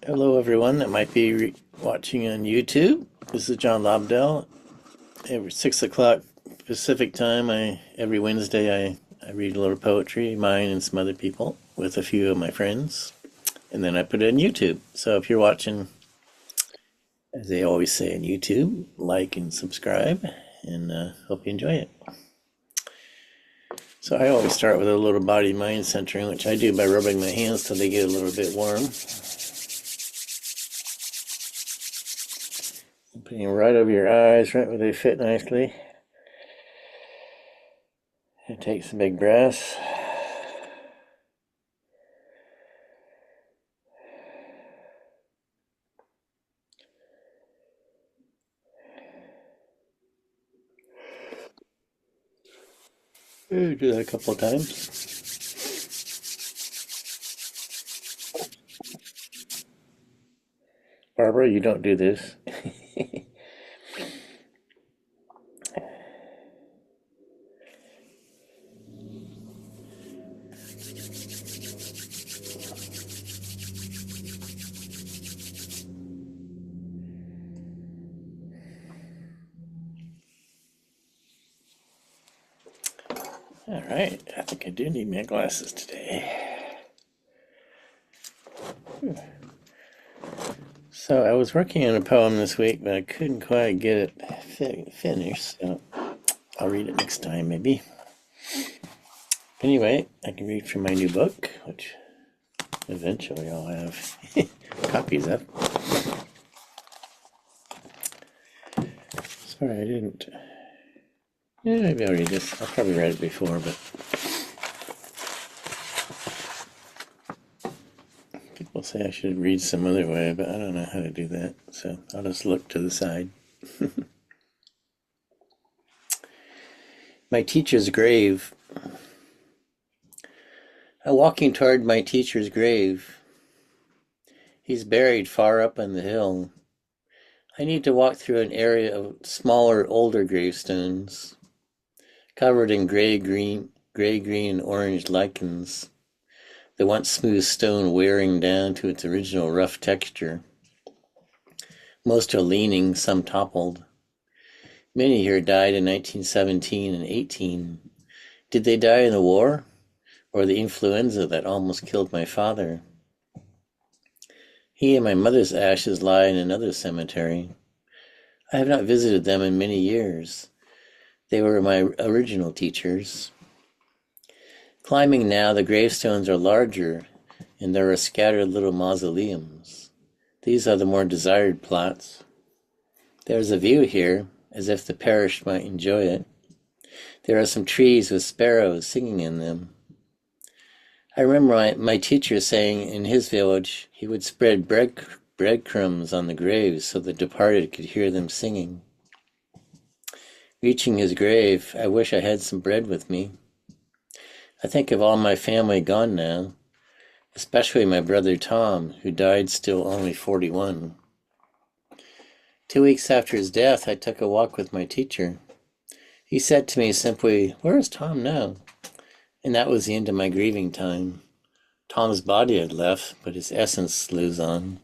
Hello, everyone that might be watching on YouTube. This is John Lobdell. Every 6 o'clock Pacific time, every Wednesday I read a little poetry, mine and some other people, with a few of my friends, and then I put it on YouTube. So if you're watching, as they always say on YouTube, like and subscribe, and hope you enjoy it. So I always start with a little body mind centering, which I do by rubbing my hands till they get a little bit warm. Putting them right over your eyes, right where they fit nicely. And take some big breaths. Do that a couple of times. Barbara, you don't do this. All right, I think I do need my glasses today. So I was working on a poem this week, but I couldn't quite get it finished, so I'll read it next time, maybe. Anyway, I can read from my new book, which eventually I'll have copies of. Sorry, I didn't. Yeah, maybe I'll read this. I've probably read it before, but people say I should read some other way, but I don't know how to do that, so I'll just look to the side. My teacher's grave. I'm walking toward my teacher's grave. He's buried far up on the hill. I need to walk through an area of smaller, older gravestones, covered in gray, green, and orange lichens, the once smooth stone wearing down to its original rough texture. Most are leaning, some toppled. Many here died in 1917 and 18. Did they die in the war? Or the influenza that almost killed my father? He and my mother's ashes lie in another cemetery. I have not visited them in many years. They were my original teachers. Climbing now, the gravestones are larger, and there are scattered little mausoleums. These are the more desired plots. There is a view here, as if the parish might enjoy it. There are some trees with sparrows singing in them. I remember my teacher saying in his village he would spread breadcrumbs on the graves so the departed could hear them singing. Reaching his grave, I wish I had some bread with me. I think of all my family gone now, especially my brother Tom, who died still only 41. 2 weeks after his death, I took a walk with my teacher. He said to me simply, "Where is Tom now?" And that was the end of my grieving time. Tom's body had left, but his essence lives on.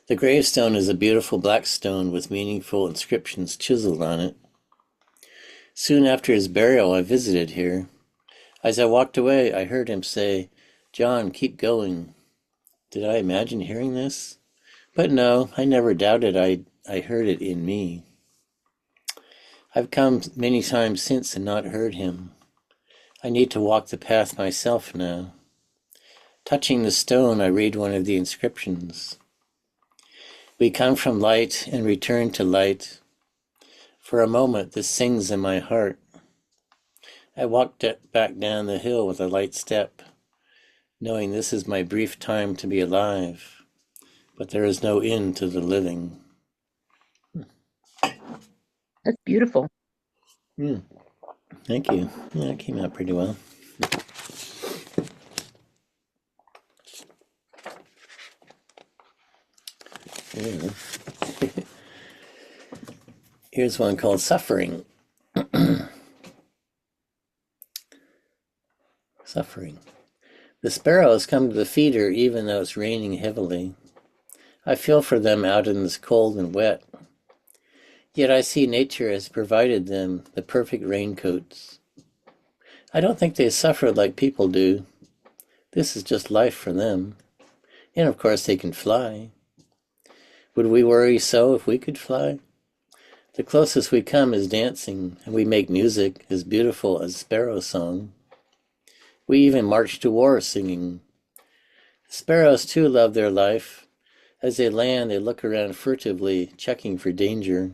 The gravestone is a beautiful black stone with meaningful inscriptions chiseled on it. Soon after his burial, I visited here. As I walked away, I heard him say, "John, keep going." Did I imagine hearing this? But no, I never doubted I heard it in me. I've come many times since and not heard him. I need to walk the path myself now. Touching the stone, I read one of the inscriptions. We come from light and return to light. For a moment, this sings in my heart. I walked back down the hill with a light step, knowing this is my brief time to be alive, but there is no end to the living. That's beautiful. Thank you. Yeah, it came out pretty well. Yeah. Here's one called Suffering. Suffering. The sparrows come to the feeder even though it's raining heavily. I feel for them out in this cold and wet. Yet I see nature has provided them the perfect raincoats. I don't think they suffer like people do. This is just life for them. And of course they can fly. Would we worry so if we could fly? The closest we come is dancing, and we make music as beautiful as sparrow song. We even march to war singing. The sparrows too love their life. As they land, they look around furtively, checking for danger.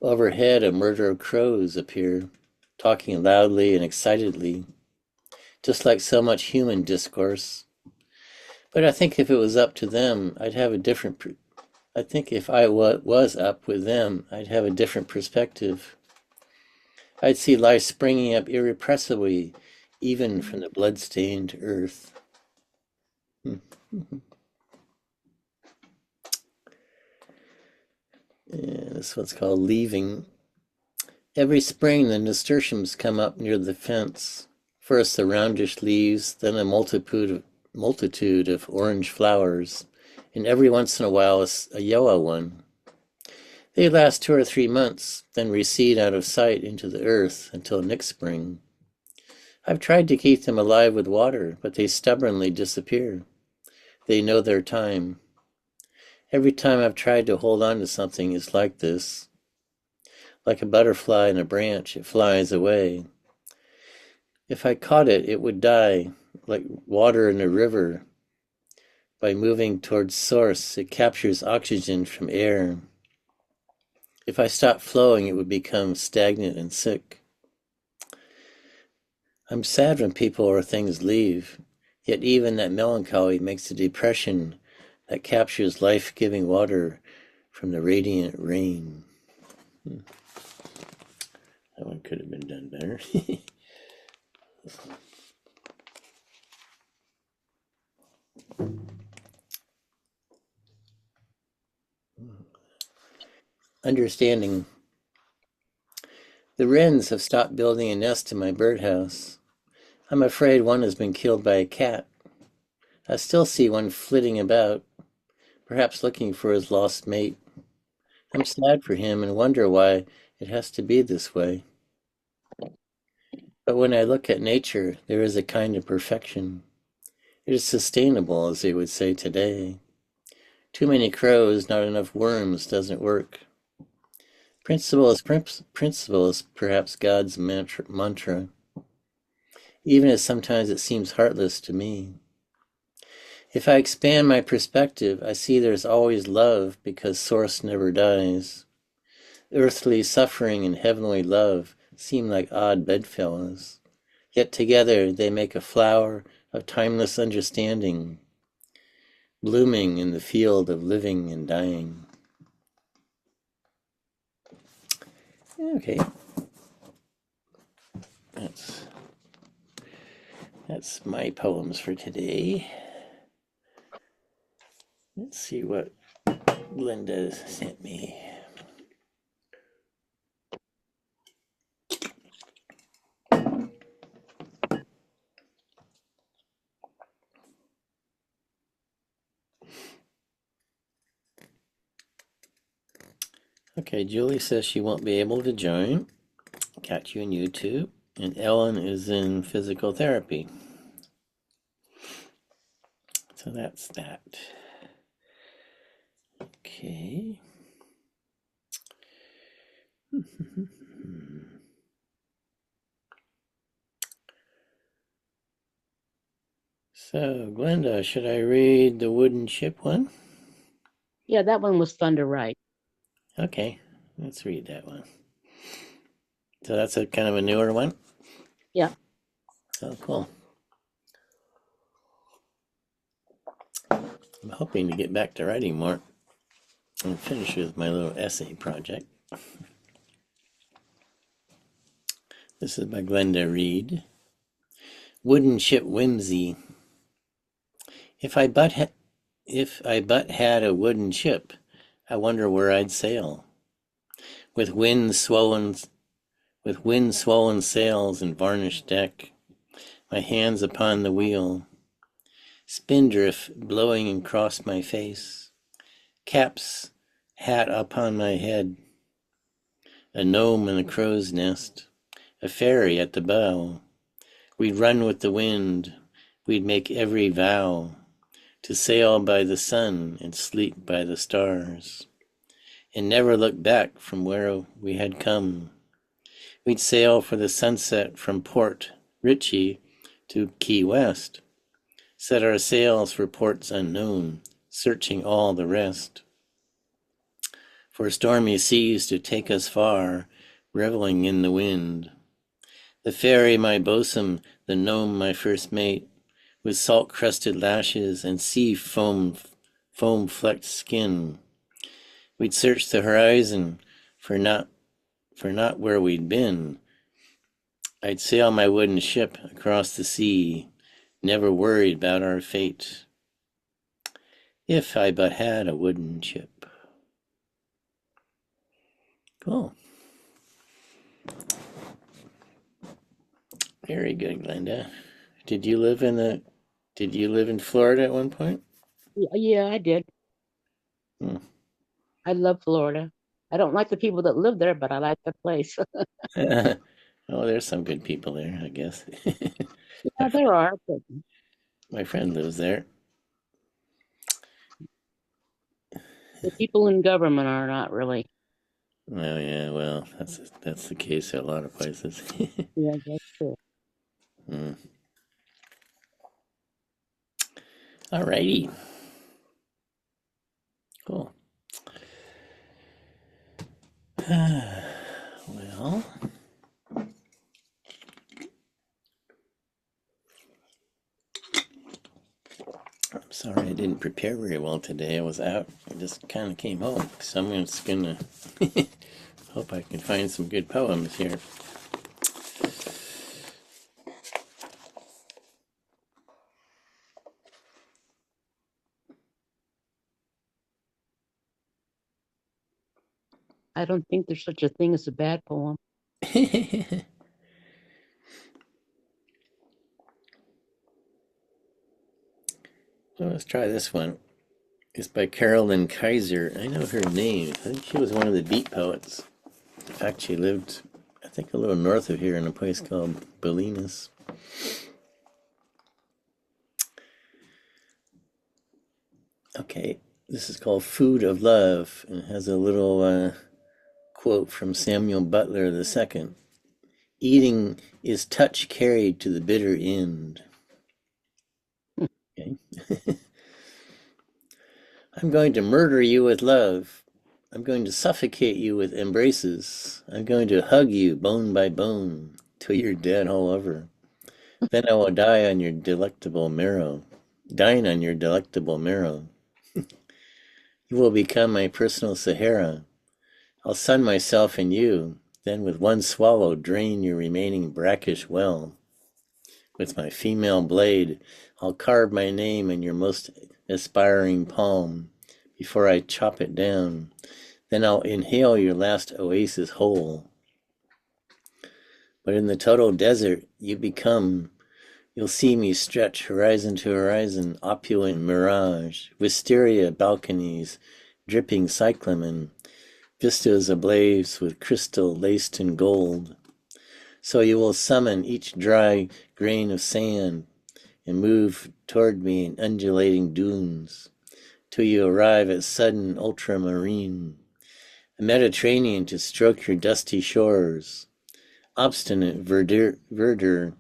Overhead, a murder of crows appear, talking loudly and excitedly, just like so much human discourse. But I think if it was up to them, I'd have a different. I think if I was up with them, I'd have a different perspective. I'd see life springing up irrepressibly, even from the blood-stained earth. Yeah, this one's called Leaving. Every spring the nasturtiums come up near the fence. First the roundish leaves, then a multitude of orange flowers, and every once in a while a yellow one. They last 2 or 3 months, then recede out of sight into the earth until next spring. I've tried to keep them alive with water, but they stubbornly disappear. They know their time. Every time I've tried to hold on to something is like this. Like a butterfly in a branch, it flies away. If I caught it, it would die, like water in a river. By moving towards source, it captures oxygen from air. If I stopped flowing, it would become stagnant and sick. I'm sad when people or things leave, yet even that melancholy makes a depression that captures life-giving water from the radiant rain. That one could have been done better. Understanding. The wrens have stopped building a nest in my birdhouse. I'm afraid one has been killed by a cat. I still see one flitting about, perhaps looking for his lost mate. I'm sad for him and wonder why it has to be this way. But when I look at nature, there is a kind of perfection. It is sustainable, as they would say today. Too many crows, not enough worms doesn't work. Principle is perhaps God's mantra, even as sometimes it seems heartless to me. If I expand my perspective, I see there's always love because source never dies. Earthly suffering and heavenly love seem like odd bedfellows, yet together they make a flower of timeless understanding, blooming in the field of living and dying. Okay, that's my poems for today. Let's see what Glenda sent me. Okay, Julie says she won't be able to join. Got you in YouTube. And Ellen is in physical therapy. So that's that. Okay. So, Glenda, should I read the wooden ship one? Yeah, that one was fun to write. Okay, let's read that one. So that's a kind of a newer one? Yeah. Oh, cool. I'm hoping to get back to writing more and finish with my little essay project. This is by Glenda Reed. Wooden Ship Whimsy. If I but had a wooden ship, I wonder where I'd sail. With wind-swollen sails and varnished deck, my hands upon the wheel, spindrift blowing across my face, caps, hat upon my head, a gnome in a crow's nest, a fairy at the bow. We'd run with the wind, we'd make every vow to sail by the sun and sleep by the stars, and never look back from where we had come. We'd sail for the sunset from Port Richey to Key West, set our sails for ports unknown, searching all the rest. For stormy seas to take us far, reveling in the wind. The fairy my bosom, the gnome my first mate, with salt-crusted lashes and sea foam-flecked skin. We'd search the horizon for not where we'd been. I'd sail my wooden ship across the sea, never worried about our fate. If I but had a wooden ship. Cool. Very good, Glenda. Did you live in Florida at one point? Yeah, I did. Hmm. I love Florida. I don't like the people that live there, but I like the place. Oh, there's some good people there, I guess. Yeah, there are, but My friend lives there. the people in government are not really. Oh yeah, well, that's the case at a lot of places. Yeah, that's true. Hmm. Alrighty, cool. Well, I'm sorry I didn't prepare very well today. I was out. I just kind of came home, so I'm just gonna hope I can find some good poems here. I don't think there's such a thing as a bad poem. Well, let's try this one. It's by Carolyn Kaiser. I know her name. I think she was one of the beat poets. In fact, she lived, I think, a little north of here in a place called Bolinas. Okay, this is called Food of Love, and it has a little quote from Samuel Butler II. Eating is touch carried to the bitter end. Okay. I'm going to murder you with love. I'm going to suffocate you with embraces. I'm going to hug you bone by bone till you're dead all over. Then I will die on your delectable marrow. Dine on your delectable marrow. You will become my personal Sahara. I'll sun myself in you, then with one swallow drain your remaining brackish well. With my female blade, I'll carve my name in your most aspiring palm before I chop it down. Then I'll inhale your last oasis whole. But in the total desert you'll see me stretch horizon to horizon, opulent mirage, wisteria balconies, dripping cyclamen, vistas ablaze with crystal laced in gold. So you will summon each dry grain of sand and move toward me in undulating dunes, till you arrive at sudden ultramarine, a Mediterranean to stroke your dusty shores, obstinate verdure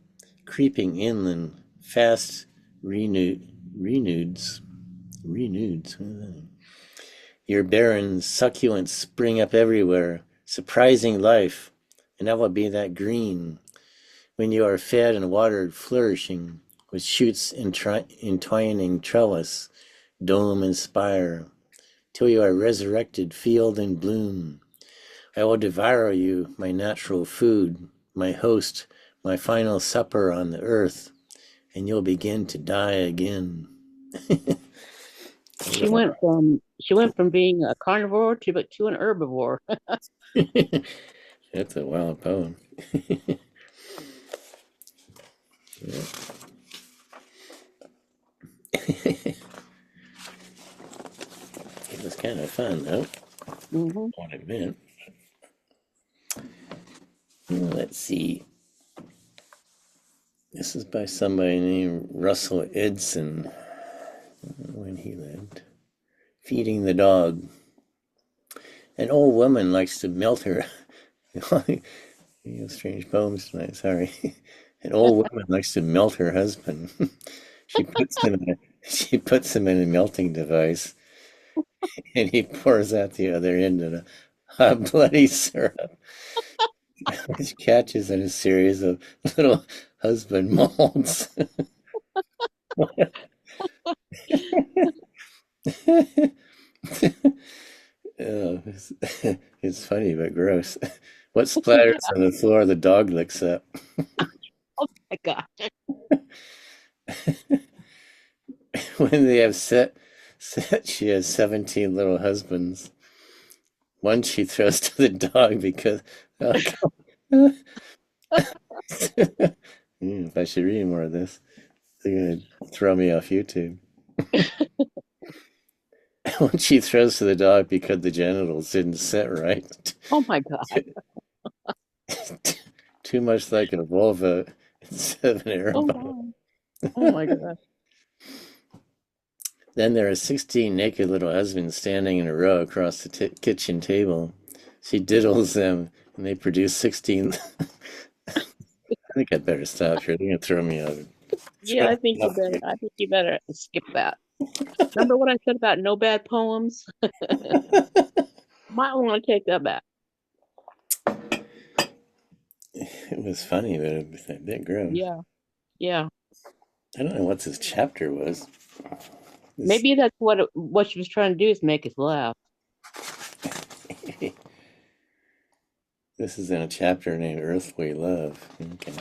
creeping inland, fast renudes. Your barren succulents spring up everywhere, surprising life, and I will be that green when you are fed and watered, flourishing, with shoots entwining trellis, dome and spire, till you are resurrected field and bloom. I will devour you, my natural food, my host, my final supper on the earth, and you'll begin to die again. She went from being a carnivore to an herbivore. That's a wild poem. Yeah. kind of fun, though. Mm-hmm. What it meant. Let's see. This is by somebody named Russell Edson. When he lived. Feeding the dog. An old woman likes to melt her. Strange poems tonight. Sorry. An old woman likes to melt her husband. She puts him in a melting device, and he pours out the other end in a hot bloody syrup, which catches in a series of little husband molds. Oh, it's funny but gross. What splatters on the floor, the dog licks up. Oh my God. When they have set, she has 17 little husbands. One she throws to the dog because, oh, if I should read more of this, they're going to throw me off YouTube. One she throws to the dog because the genitals didn't set right. Oh my God. Too much like a vulva instead of an air Oh bubble. wow. Oh my God. Then there are 16 naked little husbands standing in a row across the kitchen table. She diddles them, and they produce 16. I think I'd better stop here. They're going to throw me out. Yeah, I think you better. I think you better skip that. Remember what I said about no bad poems? Might want to take that back. It was funny, but it was a bit gross. Yeah. Yeah. I don't know what this chapter was. Maybe that's what she was trying to do is make us laugh. This is in a chapter named Earthly Love. Okay.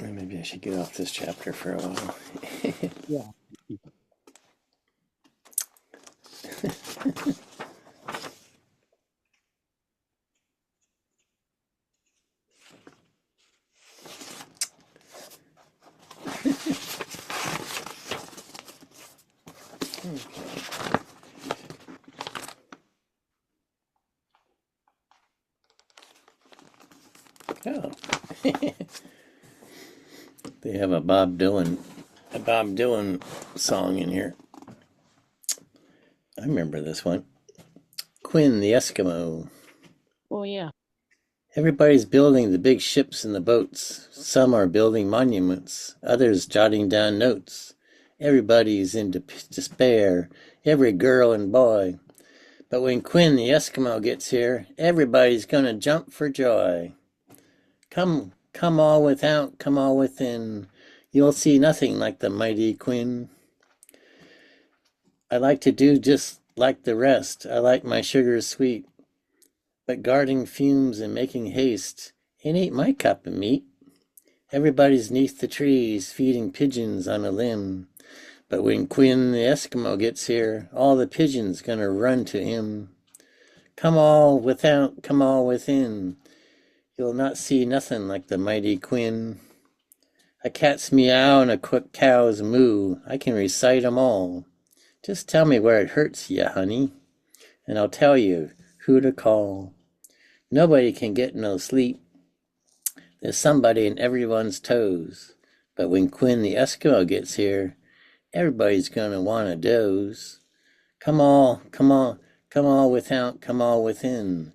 Maybe I should get off this chapter for a while. Yeah. Oh. They have a Bob Dylan song in here. I remember this one. Quinn the Eskimo. Oh yeah. Everybody's building the big ships and the boats. Some are building monuments, others jotting down notes. Everybody's in despair, every girl and boy. But when Quinn the Eskimo gets here, everybody's gonna jump for joy. Come all without, come all within. You'll see nothing like the mighty Quinn. I like to do just like the rest. I like my sugar sweet. But guarding fumes and making haste, it ain't my cup of meat. Everybody's 'neath the trees, feeding pigeons on a limb. But when Quinn the Eskimo gets here, all the pigeons gonna run to him. Come all without, come all within. You'll not see nothing like the mighty Quinn. A cat's meow and a cow's moo, I can recite 'em all. Just tell me where it hurts ya, honey, and I'll tell you who to call. Nobody can get no sleep. There's somebody in everyone's toes. But when Quinn the Eskimo gets here, everybody's gonna wanna doze. Come all, come all, come all without, come all within.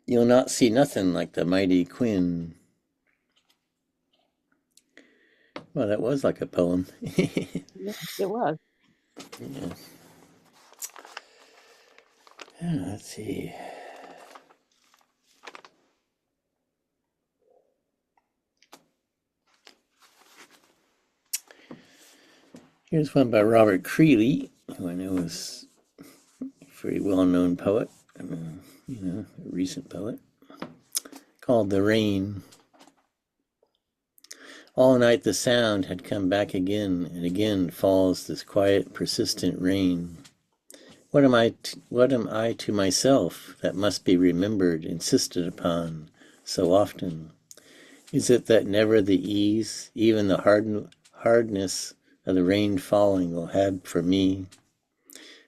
You'll not see nothing like the mighty Quinn. Well, that was like a poem. Yeah, it was. Yeah. Let's see. Here's one by Robert Creeley, who I know is a very well-known poet, a recent poet, called The Rain. All night the sound had come back again, and again falls this quiet, persistent rain. What am I to myself that must be remembered, insisted upon so often? Is it that never the ease, even the hardness of the rain falling will have for me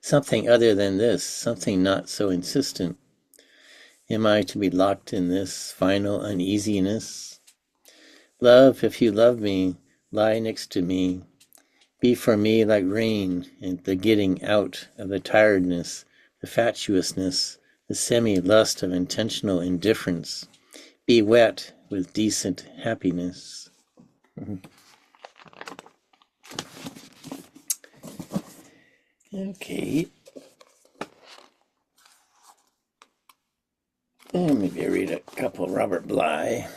something other than this, something not so insistent? Am I to be locked in this final uneasiness? Love, if you love me, lie next to me. Be for me like rain and the getting out of the tiredness, the fatuousness, the semi-lust of intentional indifference. Be wet with decent happiness. Okay. And maybe I read a couple. Robert Bly.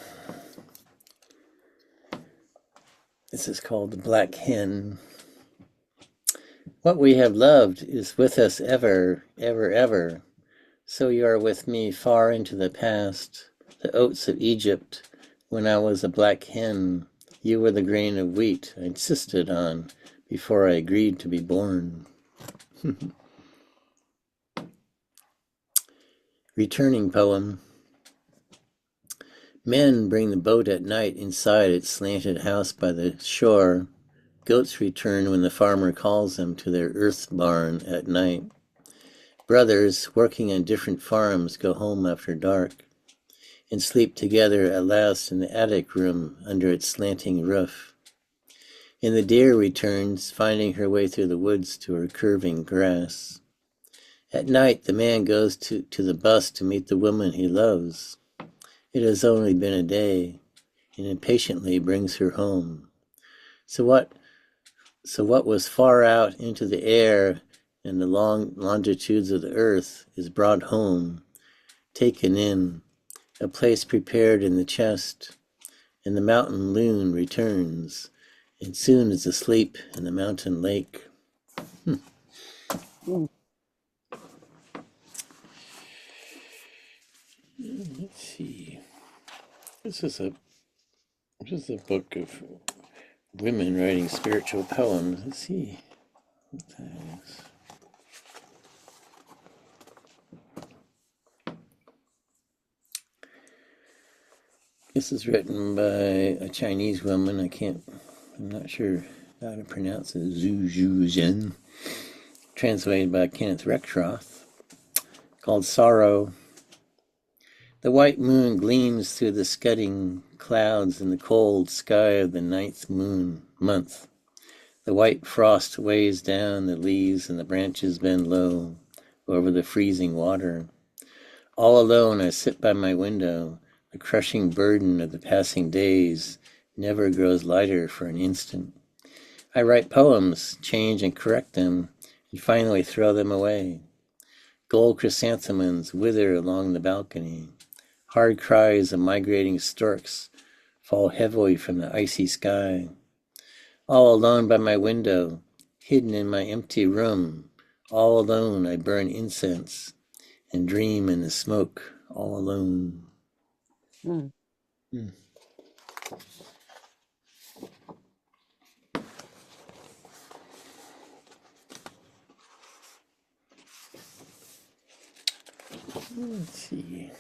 This is called The Black Hen. What we have loved is with us ever, ever, ever. So you are with me far into the past, the oats of Egypt. When I was a black hen, you were the grain of wheat I insisted on before I agreed to be born. Returning poem. Men bring the boat at night inside its slanted house by the shore. Goats return when the farmer calls them to their earth barn at night. Brothers working on different farms go home after dark and sleep together at last in the attic room under its slanting roof. And the deer returns, finding her way through the woods to her curving grass. At night, the man goes to the bus to meet the woman he loves. It has only been a day, and impatiently brings her home. So what was far out into the air and the long longitudes of the earth is brought home, taken in, a place prepared in the chest, and the mountain loon returns, and soon is asleep in the mountain lake. Let's see. This is a book of women writing spiritual poems. Let's see what that is. This is written by a Chinese woman. I'm not sure how to pronounce it. Zhu Zhu Zhen. Translated by Kenneth Rexroth. Called Sorrow. The white moon gleams through the scudding clouds in the cold sky of the ninth month. The white frost weighs down the leaves and the branches bend low over the freezing water. All alone I sit by my window. The crushing burden of the passing days never grows lighter for an instant. I write poems, change and correct them, and finally throw them away. Gold chrysanthemums wither along the balcony. Hard cries of migrating storks fall heavily from the icy sky. All alone by my window, hidden in my empty room, all alone I burn incense and dream in the smoke, all alone. Mm. Let's see.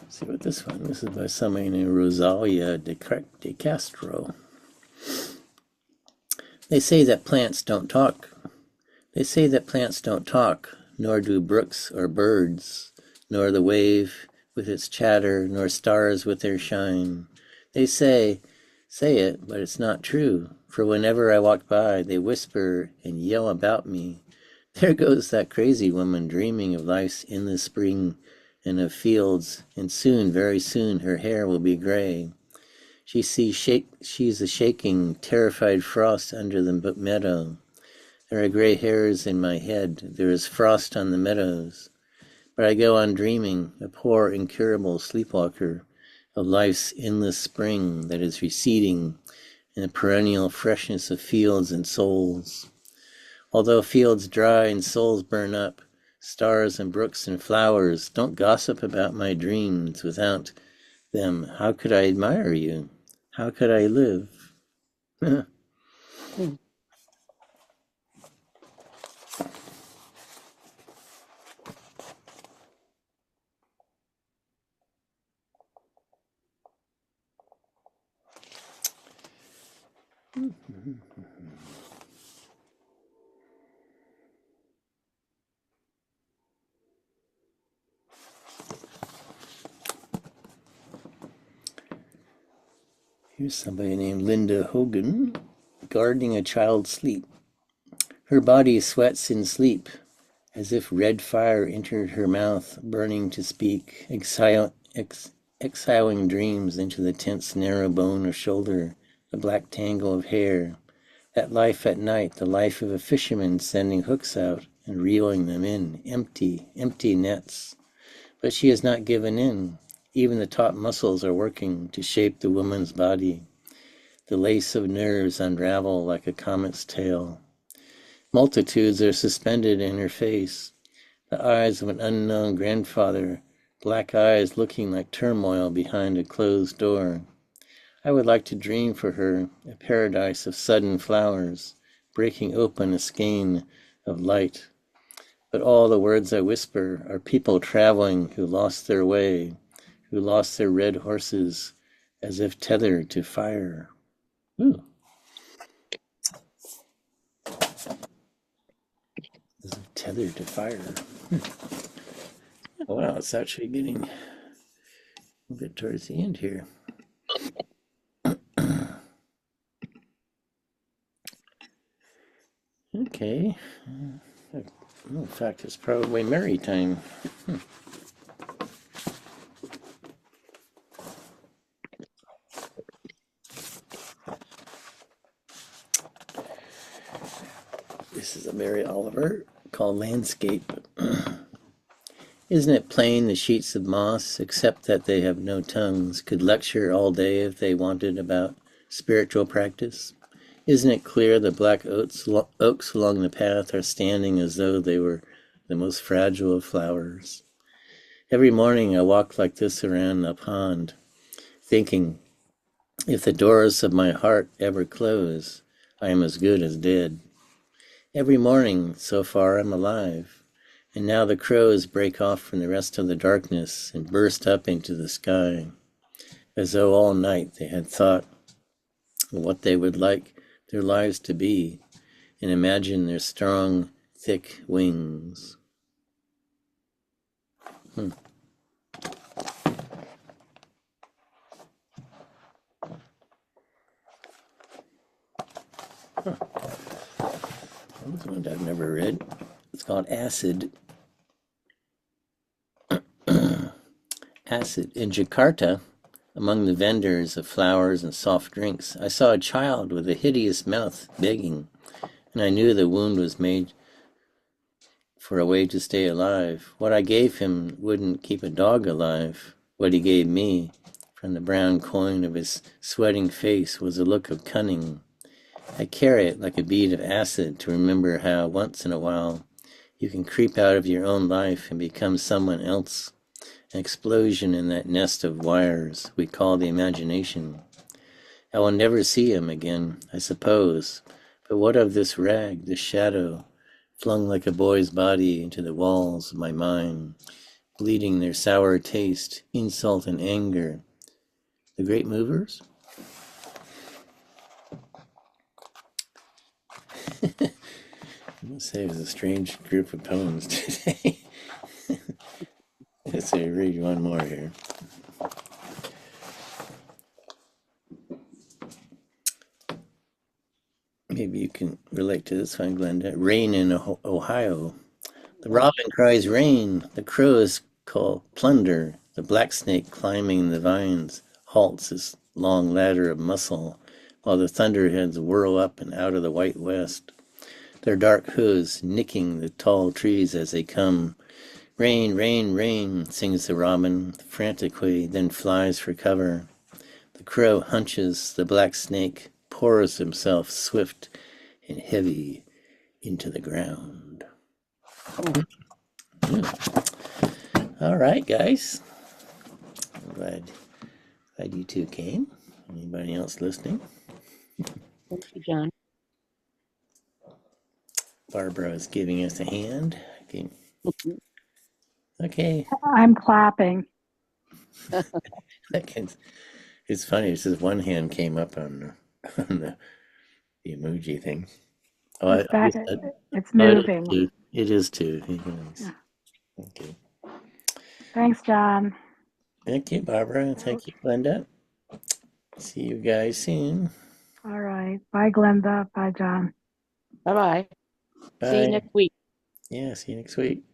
See what this one. This is by somebody named Rosalia de Castro. They say that plants don't talk. They say that plants don't talk, nor do brooks or birds, nor the wave with its chatter, nor stars with their shine. They say it, but it's not true, for whenever I walk by, they whisper and yell about me. There goes that crazy woman dreaming of life's endless spring and of fields, and soon, very soon, her hair will be gray. She's a shaking, terrified frost under the meadow. There are gray hairs in my head. There is frost on the meadows. But I go on dreaming, a poor, incurable sleepwalker, of life's endless spring that is receding in the perennial freshness of fields and souls. Although fields dry and souls burn up, stars and brooks and flowers, don't gossip about my dreams. Without them, how could I admire you? How could I live? Here's somebody named Linda Hogan, gardening a child's sleep. Her body sweats in sleep, as if red fire entered her mouth, burning to speak, exiling dreams into the tense narrow bone of shoulder, the black tangle of hair. That life at night, the life of a fisherman sending hooks out and reeling them in, empty nets. But she has not given in. Even the taut muscles are working to shape the woman's body. The lace of nerves unravel like a comet's tail. Multitudes are suspended in her face. The eyes of an unknown grandfather, black eyes looking like turmoil behind a closed door. I would like to dream for her a paradise of sudden flowers, breaking open a skein of light. But all the words I whisper are people traveling who lost their way, who lost their red horses, as if tethered to fire. Ooh. As if tethered to fire. Oh, wow, it's actually getting a bit towards the end here. Okay. In fact, it's probably Mary time. This is a Mary Oliver called Landscape. Isn't it plain the sheets of moss, except that they have no tongues, could lecture all day if they wanted about spiritual practice? Isn't it clear the black oaks along the path are standing as though they were the most fragile of flowers? Every morning I walk like this around the pond, thinking, if the doors of my heart ever close, I am as good as dead. Every morning, so far, I'm alive. And now the crows break off from the rest of the darkness and burst up into the sky, as though all night they had thought of what they would like their lives to be, and imagined their strong, thick wings. Huh. This one I've never read. It's called Acid. Acid. In Jakarta, among the vendors of flowers and soft drinks, I saw a child with a hideous mouth begging, and I knew the wound was made for a way to stay alive. What I gave him wouldn't keep a dog alive. What he gave me, from the brown coin of his sweating face, was a look of cunning. I carry it like a bead of acid to remember how, once in a while, you can creep out of your own life and become someone else. An explosion in that nest of wires we call the imagination. I will never see him again, I suppose, but what of this rag, this shadow, flung like a boy's body into the walls of my mind, bleeding their sour taste, insult and anger? The great movers? I must say it was a strange group of poems today. Let's read one more here. Maybe you can relate to this one, Glenda. Rain in Ohio. The robin cries rain. The crows call plunder. The black snake climbing the vines halts his long ladder of muscle, while the thunderheads whirl up and out of the white west, their dark hooves nicking the tall trees as they come. Rain, rain, rain, sings the robin frantically, then flies for cover. The crow hunches, the black snake pours himself swift and heavy into the ground. All right, guys. I'm glad you two came. Anybody else listening? Thank you, John. Barbara is giving us a hand. Okay. I'm clapping. It's funny. It says one hand came up on the the emoji thing. Oh, It's I back. guess that, It's oh, it new is thing. too. It is too. Yeah. Okay. Thanks, John. Thank you, Barbara, and thank you, Glenda. See you guys soon. All right. Bye, Glenda. Bye, John. Bye bye. See you Bye. next week. Yeah, see you next week.